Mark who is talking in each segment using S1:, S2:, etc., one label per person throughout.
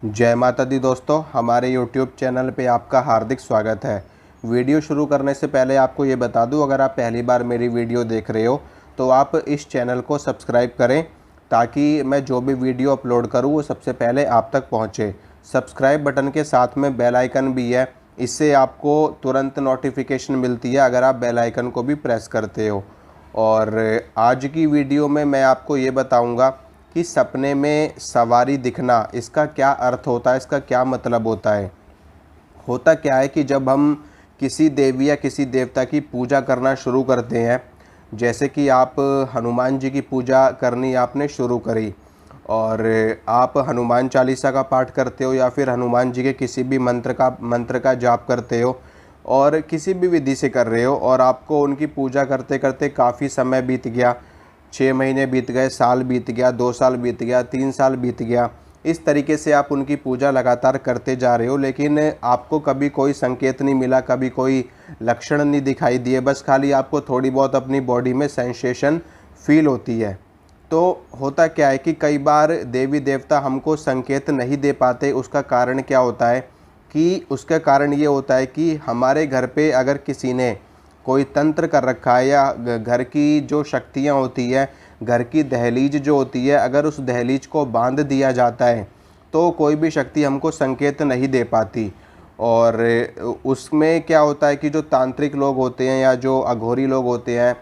S1: जय माता दी दोस्तों, हमारे YouTube चैनल पे आपका हार्दिक स्वागत है। वीडियो शुरू करने से पहले आपको ये बता दूं, अगर आप पहली बार मेरी वीडियो देख रहे हो तो आप इस चैनल को सब्सक्राइब करें ताकि मैं जो भी वीडियो अपलोड करूं वो सबसे पहले आप तक पहुंचे। सब्सक्राइब बटन के साथ में बेल आइकन भी है, इससे आपको तुरंत नोटिफिकेशन मिलती है अगर आप बेल आइकन को भी प्रेस करते हो। और आज की वीडियो में मैं आपको ये बताऊँगा कि सपने में सवारी दिखना, इसका क्या अर्थ होता है, इसका क्या मतलब होता है। होता क्या है कि जब हम किसी देवी या किसी देवता की पूजा करना शुरू करते हैं, जैसे कि आप हनुमान जी की पूजा करनी आपने शुरू करी और आप हनुमान चालीसा का पाठ करते हो या फिर हनुमान जी के किसी भी मंत्र का जाप करते हो और किसी भी विधि से कर रहे हो और आपको उनकी पूजा करते करते काफ़ी समय बीत गया, 6 महीने बीत गए, साल बीत गया, 2 साल बीत गया, 3 साल बीत गया। इस तरीके से आप उनकी पूजा लगातार करते जा रहे हो, लेकिन आपको कभी कोई संकेत नहीं मिला, कभी कोई लक्षण नहीं दिखाई दिए, बस खाली आपको थोड़ी बहुत अपनी बॉडी में सेंसेशन फील होती है। तो होता क्या है कि कई बार देवी देवता हमको संकेत नहीं दे पाते। उसका कारण क्या होता है कि उसका कारण ये होता है कि हमारे घर पे अगर किसी ने कोई तंत्र कर रखा है या घर की जो शक्तियाँ होती है, घर की दहलीज जो होती है, अगर उस दहलीज को बांध दिया जाता है तो कोई भी शक्ति हमको संकेत नहीं दे पाती। और उसमें क्या होता है कि जो तांत्रिक लोग होते हैं या जो अघोरी लोग होते हैं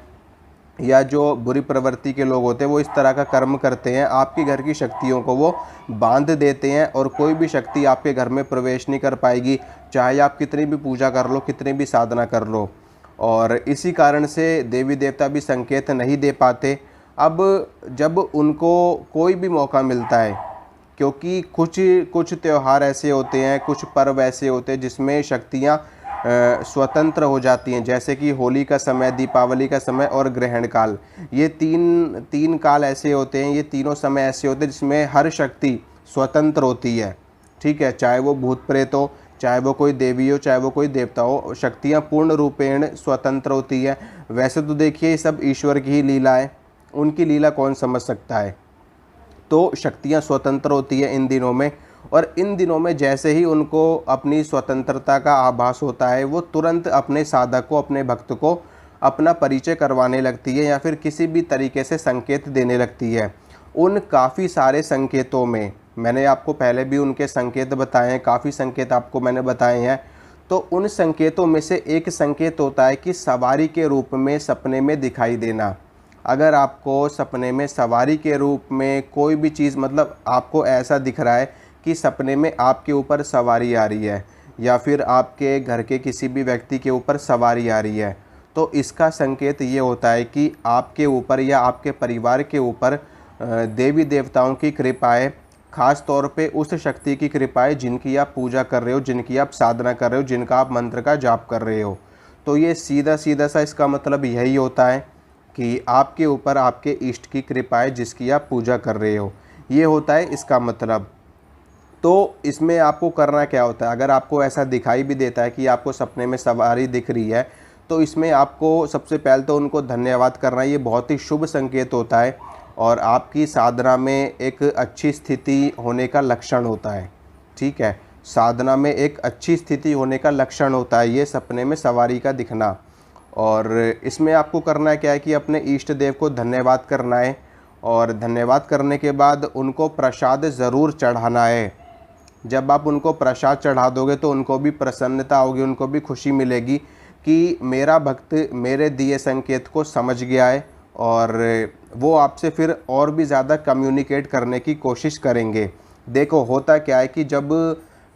S1: या जो बुरी प्रवृत्ति के लोग होते हैं, वो इस तरह का कर्म करते हैं, आपके घर की शक्तियों को वो बांध देते हैं और कोई भी शक्ति आपके घर में प्रवेश नहीं कर पाएगी, चाहे आप कितनी भी पूजा कर लो, कितनी भी साधना कर लो। और इसी कारण से देवी देवता भी संकेत नहीं दे पाते। अब जब उनको कोई भी मौका मिलता है, क्योंकि कुछ कुछ त्यौहार ऐसे होते हैं, कुछ पर्व ऐसे होते हैं जिसमें शक्तियाँ स्वतंत्र हो जाती हैं, जैसे कि होली का समय, दीपावली का समय और ग्रहण काल। ये तीन काल ऐसे होते हैं, ये तीनों समय ऐसे होते हैं जिसमें हर शक्ति स्वतंत्र होती है। ठीक है, चाहे वो भूत प्रेत हो, चाहे वो कोई देवी हो, चाहे वो कोई देवता हो, शक्तियाँ पूर्ण रूपेण स्वतंत्र होती है। वैसे तो देखिए ये सब ईश्वर की ही लीला है, उनकी लीला कौन समझ सकता है। तो शक्तियाँ स्वतंत्र होती है इन दिनों में, और इन दिनों में जैसे ही उनको अपनी स्वतंत्रता का आभास होता है, वो तुरंत अपने साधक को, अपने भक्त को अपना परिचय करवाने लगती है या फिर किसी भी तरीके से संकेत देने लगती है। उन काफ़ी सारे संकेतों में मैंने आपको पहले भी उनके संकेत बताए हैं, काफ़ी संकेत आपको मैंने बताए हैं। तो उन संकेतों में से एक संकेत होता है कि सवारी के रूप में सपने में दिखाई देना। अगर आपको सपने में सवारी के रूप में कोई भी चीज़, मतलब आपको ऐसा दिख रहा है कि सपने में आपके ऊपर सवारी आ रही है या फिर आपके घर के किसी भी व्यक्ति के ऊपर सवारी आ रही है, तो इसका संकेत ये होता है कि आपके ऊपर या आपके परिवार के ऊपर देवी देवताओं की कृपाएँ, ख़ास तौर पे उस शक्ति की कृपाएँ जिनकी आप पूजा कर रहे हो, जिनकी आप साधना कर रहे हो, जिनका आप मंत्र का जाप कर रहे हो। तो ये सीधा सीधा सा इसका मतलब यही होता है कि आपके ऊपर आपके इष्ट की कृपाएँ जिसकी आप पूजा कर रहे हो, ये होता है इसका मतलब। तो इसमें आपको करना क्या होता है, अगर आपको ऐसा दिखाई भी देता है कि आपको सपने में सवारी दिख रही है, तो इसमें आपको सबसे पहले तो उनको धन्यवाद करना, ये बहुत ही शुभ संकेत होता है और आपकी साधना में एक अच्छी स्थिति होने का लक्षण होता है। ठीक है, साधना में एक अच्छी स्थिति होने का लक्षण होता है ये सपने में सवारी का दिखना। और इसमें आपको करना क्या है कि अपने इष्ट देव को धन्यवाद करना है और धन्यवाद करने के बाद उनको प्रसाद ज़रूर चढ़ाना है। जब आप उनको प्रसाद चढ़ा दोगे तो उनको भी प्रसन्नता होगी, उनको भी खुशी मिलेगी कि मेरा भक्त मेरे दिए संकेत को समझ गया है और वो आपसे फिर और भी ज़्यादा कम्युनिकेट करने की कोशिश करेंगे। देखो होता क्या है कि जब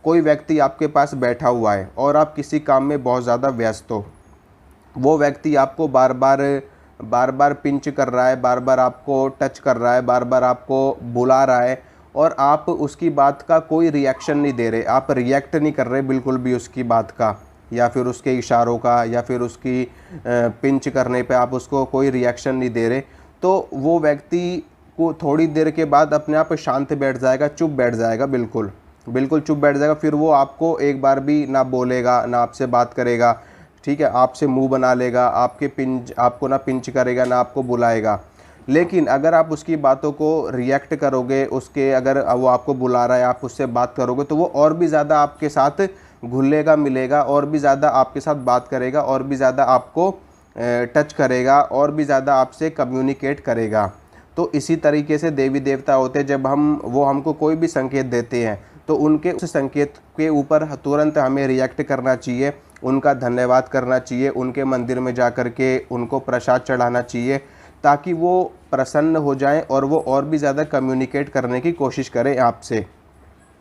S1: कोई व्यक्ति आपके पास बैठा हुआ है और आप किसी काम में बहुत ज़्यादा व्यस्त हो, वो व्यक्ति आपको बार बार पिंच कर रहा है, बार बार आपको टच कर रहा है, बार बार आपको बुला रहा है और आप उसकी बात का कोई रिएक्शन नहीं दे रहे, आप रिएक्ट नहीं कर रहे बिल्कुल भी उसकी बात का या फिर उसके इशारों का या फिर उसकी पिंच करने पे आप उसको कोई रिएक्शन नहीं दे रहे, तो वो व्यक्ति को थोड़ी देर के बाद अपने आप शांत बैठ जाएगा, चुप बैठ जाएगा, बिल्कुल बिल्कुल चुप बैठ जाएगा। फिर वो आपको एक बार भी ना बोलेगा, ना आपसे बात करेगा। ठीक है, आपसे मुंह बना लेगा, आपको ना पिंच करेगा, ना आपको बुलाएगा। लेकिन अगर आप उसकी बातों को रिएक्ट करोगे, उसके अगर वो आपको बुला रहा है, आप उससे बात करोगे, तो वो और भी ज़्यादा आपके साथ घुलेगा मिलेगा, और भी ज़्यादा आपके साथ बात करेगा, और भी ज़्यादा आपको टच करेगा, और भी ज़्यादा आपसे कम्युनिकेट करेगा। तो इसी तरीके से देवी देवता होते हैं, जब वो हमको कोई भी संकेत देते हैं तो उनके उस संकेत के ऊपर तुरंत हमें रिएक्ट करना चाहिए, उनका धन्यवाद करना चाहिए, उनके मंदिर में जा कर के उनको प्रसाद चढ़ाना चाहिए, ताकि वो प्रसन्न हो जाएं और वो और भी ज़्यादा कम्युनिकेट करने की कोशिश करें आपसे।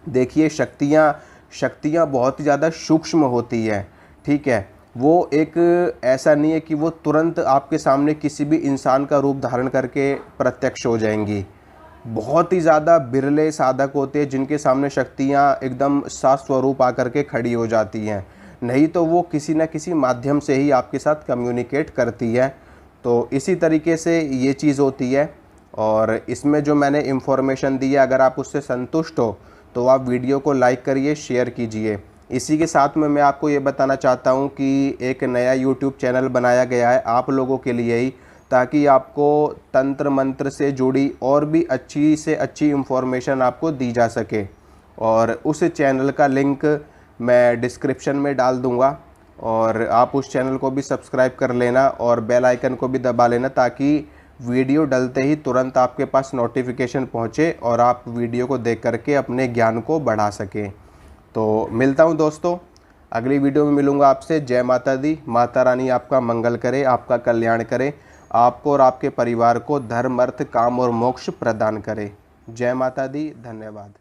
S1: देखिए, शक्तियाँ बहुत ही ज़्यादा सूक्ष्म होती हैं, ठीक है। वो एक ऐसा नहीं है कि वो तुरंत आपके सामने किसी भी इंसान का रूप धारण करके प्रत्यक्ष हो जाएंगी। बहुत ही ज़्यादा बिरले साधक होते हैं जिनके सामने शक्तियाँ एकदम सास्वरूप आकर के खड़ी हो जाती हैं, नहीं तो वो किसी न किसी माध्यम से ही आपके साथ कम्युनिकेट करती है। तो इसी तरीके से ये चीज़ होती है, और इसमें जो मैंने इन्फॉर्मेशन दी है, अगर आप उससे संतुष्ट हो तो आप वीडियो को लाइक करिए, शेयर कीजिए। इसी के साथ में मैं आपको ये बताना चाहता हूँ कि एक नया यूट्यूब चैनल बनाया गया है आप लोगों के लिए ही, ताकि आपको तंत्र मंत्र से जुड़ी और भी अच्छी से अच्छी इन्फॉर्मेशन आपको दी जा सके। और उस चैनल का लिंक मैं डिस्क्रिप्शन में डाल दूँगा, और आप उस चैनल को भी सब्सक्राइब कर लेना और बेल आइकन को भी दबा लेना, ताकि वीडियो डलते ही तुरंत आपके पास नोटिफिकेशन पहुँचे और आप वीडियो को देख करके अपने ज्ञान को बढ़ा सकें। तो मिलता हूँ दोस्तों, अगली वीडियो में मिलूँगा आपसे। जय माता दी। माता रानी आपका मंगल करे, आपका कल्याण करे, आपको और आपके परिवार को धर्म अर्थ काम और मोक्ष प्रदान करे। जय माता दी। धन्यवाद।